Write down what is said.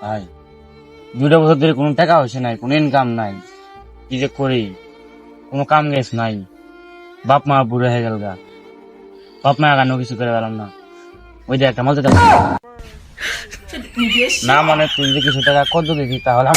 ভাই 2টা বছর ধরে কোনো টাকা হয়েছে নাই, কোনো ইনকাম নাই, কি যে করি, কোনো কাম গেছ নাই, বাপ মা বুড়ো হয়ে গেল গা, বাপ মা কেন কিছু করে পেলাম না, ওই যে একটা মজা না মানে তুই যদি কিছু টাকা কত দিতি তাহলে